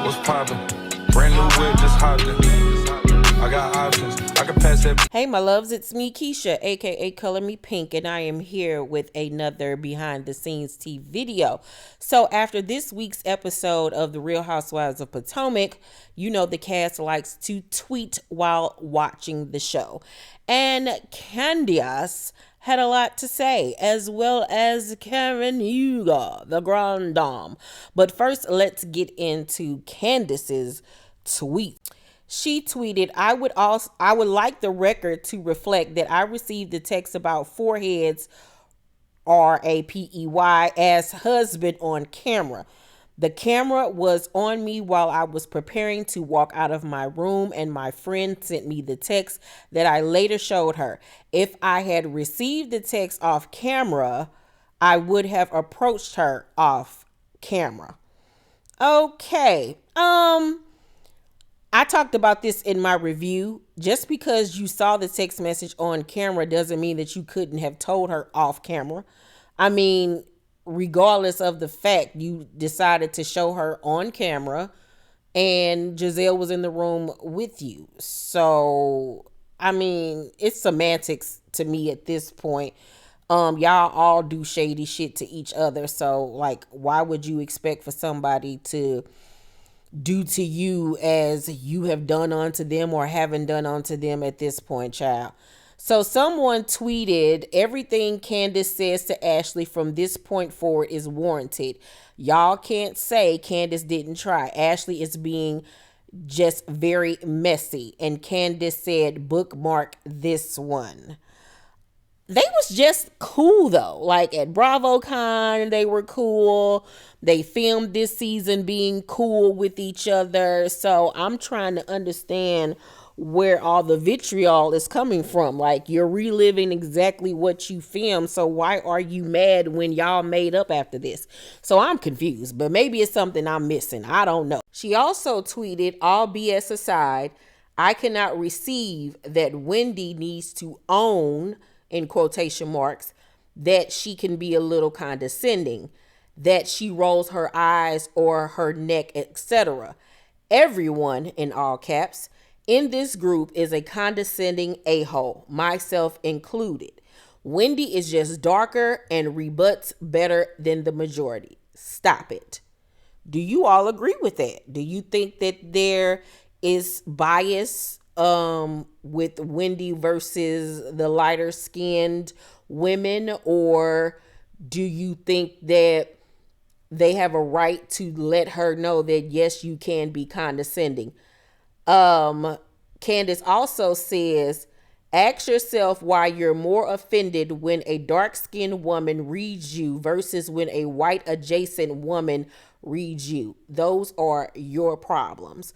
What's poppin'? Brand new whip, just hopped in. I got options. I can pass that. Hey, my loves, it's me, Keisha, aka Color Me Pynk, and I am here with another behind the scenes tea video. So, after this week's episode of the Real Housewives of Potomac, you know the cast likes to tweet while watching the show. And Candiace had a lot to say, as well as Karen Hugo, the Grand Dame. But first, let's get into Candiace's tweet. She tweeted, I would like the record to reflect that I received the text about foreheads, RAPEY, as husband on camera. The camera was on me while I was preparing to walk out of my room, and my friend sent me the text that I later showed her. If I had received the text off camera, I would have approached her off camera. Okay. I talked about this in my review. Just because you saw the text message on camera doesn't mean that you couldn't have told her off camera. I mean, regardless of the fact, you decided to show her on camera and Giselle was in the room with you. So, I mean, it's semantics to me at this point. Y'all all do shady shit to each other. So, like, why would you expect for somebody to do to you as you have done unto them or haven't done unto them at this point, child? So someone tweeted, everything Candiace says to Ashley from this point forward is warranted. Y'all can't say Candiace didn't try. Ashley is being just very messy. And Candiace said, bookmark this one. They was just cool though. Like at BravoCon, they were cool. They filmed this season being cool with each other. So I'm trying to understand where all the vitriol is coming from. Like, you're reliving exactly what you filmed. So why are you mad when y'all made up after this? So I'm confused, but maybe it's something I'm missing. I don't know. She also tweeted, all BS aside, I cannot receive that Wendy needs to own, in quotation marks, that she can be a little condescending, that she rolls her eyes or her neck, etc. Everyone, in all caps, in this group is a condescending a-hole, myself included. Wendy is just darker and rebuts better than the majority. Stop it. Do you all agree with that? Do you think that there is bias with Wendy versus the lighter skinned women, or do you think that they have a right to let her know that yes, you can be condescending? Candiace also says, ask yourself why you're more offended when a dark-skinned woman reads you versus when a white adjacent woman reads you. Those are your problems.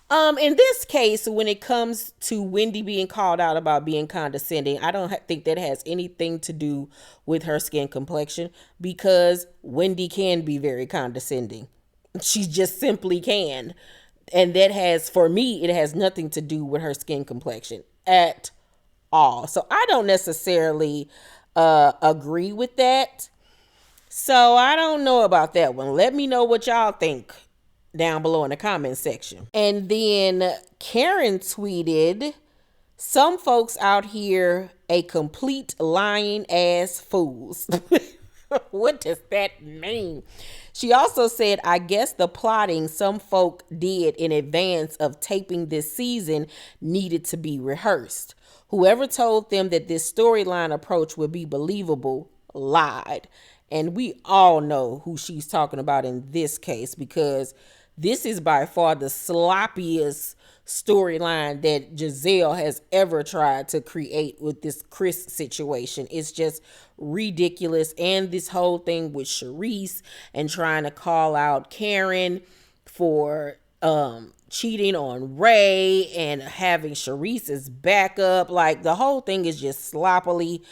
In this case, when it comes to Wendy being called out about being condescending, I don't think that has anything to do with her skin complexion, because Wendy can be very condescending. She just simply can. And that has, for me, it has nothing to do with her skin complexion at all. So I don't necessarily agree with that. So I don't know about that one. Let me know what y'all think down below in the comment section. And then Karen tweeted, some folks out here a complete lying ass fools. What does that mean? She also said, I guess the plotting some folk did in advance of taping this season needed to be rehearsed. Whoever told them that this storyline approach would be believable lied. And we all know who she's talking about in this case, because this is by far the sloppiest storyline that Giselle has ever tried to create with this Chris situation. It's just ridiculous. And this whole thing with Charisse and trying to call out Karen for cheating on Ray and having Charisse's backup. Like, the whole thing is just sloppily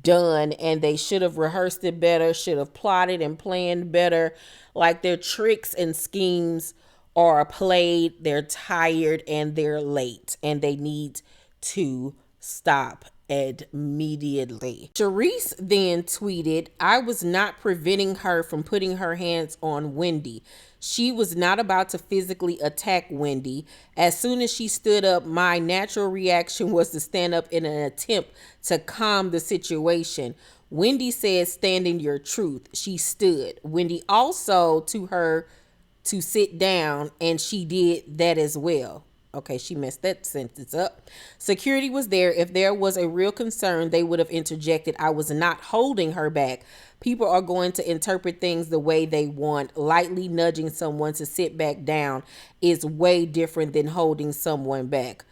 done, and they should have rehearsed it better, should have plotted and planned better. Like, their tricks and schemes are played, they're tired, and they're late, and they need to stop immediately. Charisse then tweeted, I was not preventing her from putting her hands on Wendy. She was not about to physically attack Wendy. As soon as she stood up, my natural reaction was to stand up in an attempt to calm the situation. Wendy said, stand in your truth. She stood. Wendy also to her to sit down, and she did that as well. Okay, she messed that sentence up. Security was there. If there was a real concern, they would have interjected. I was not holding her back. People are going to interpret things the way they want. Lightly nudging someone to sit back down is way different than holding someone back.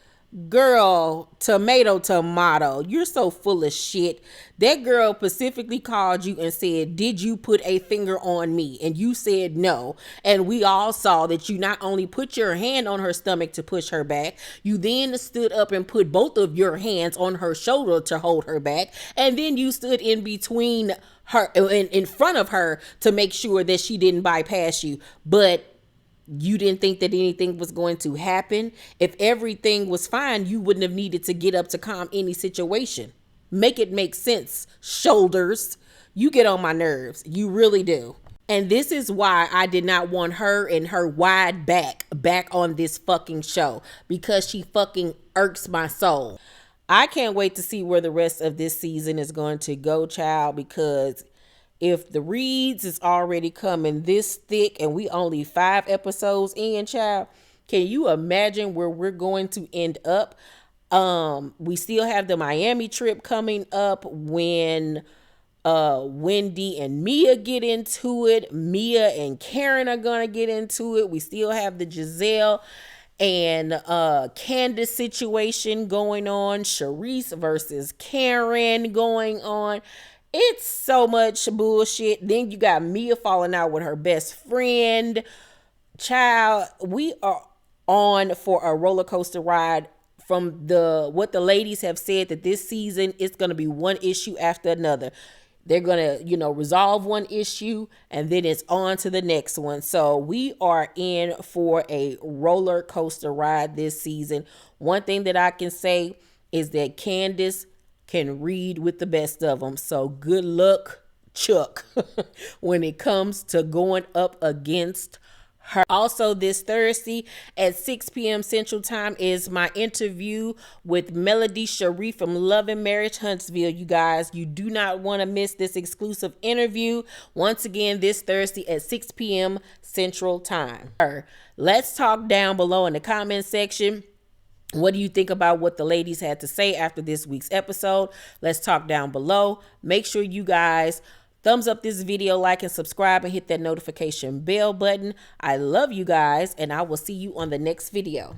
Girl, tomato, you're so full of shit. That girl specifically called you and said, did you put a finger on me? And you said no. And we all saw that you not only put your hand on her stomach to push her back, you then stood up and put both of your hands on her shoulder to hold her back. And then you stood in between her, in front of her, to make sure that she didn't bypass you. But you didn't think that anything was going to happen. If everything was fine, you wouldn't have needed to get up to calm any situation. Make it make sense, shoulders. You get on my nerves. You really do. And this is why I did not want her and her wide back on this fucking show, because she fucking irks my soul. I can't wait to see where the rest of this season is going to go, child, because if the reads is already coming this thick and we only 5 episodes in, child, can you imagine where we're going to end up? We still have the Miami trip coming up when Wendy and Mia get into it. Mia and Karen are gonna get into it. We still have the Giselle and Candiace situation going on. Charisse versus Karen going on. It's so much bullshit. Then you got Mia falling out with her best friend. Child, we are on for a roller coaster ride. From what the ladies have said, that this season it's going to be one issue after another. They're going to, resolve one issue and then it's on to the next one. So we are in for a roller coaster ride this season. One thing that I can say is that Candiace can read with the best of them. So good luck, Chuck, when it comes to going up against her. Also, this Thursday at 6 p.m. Central Time is my interview with Melody Sharif from Love and Marriage Huntsville. You guys, you do not want to miss this exclusive interview. Once again, this Thursday at 6 p.m. Central Time. Let's talk down below in the comment section. What do you think about what the ladies had to say after this week's episode? Let's talk down below. Make sure you guys thumbs up this video, like and subscribe, and hit that notification bell button. I love you guys, and I will see you on the next video.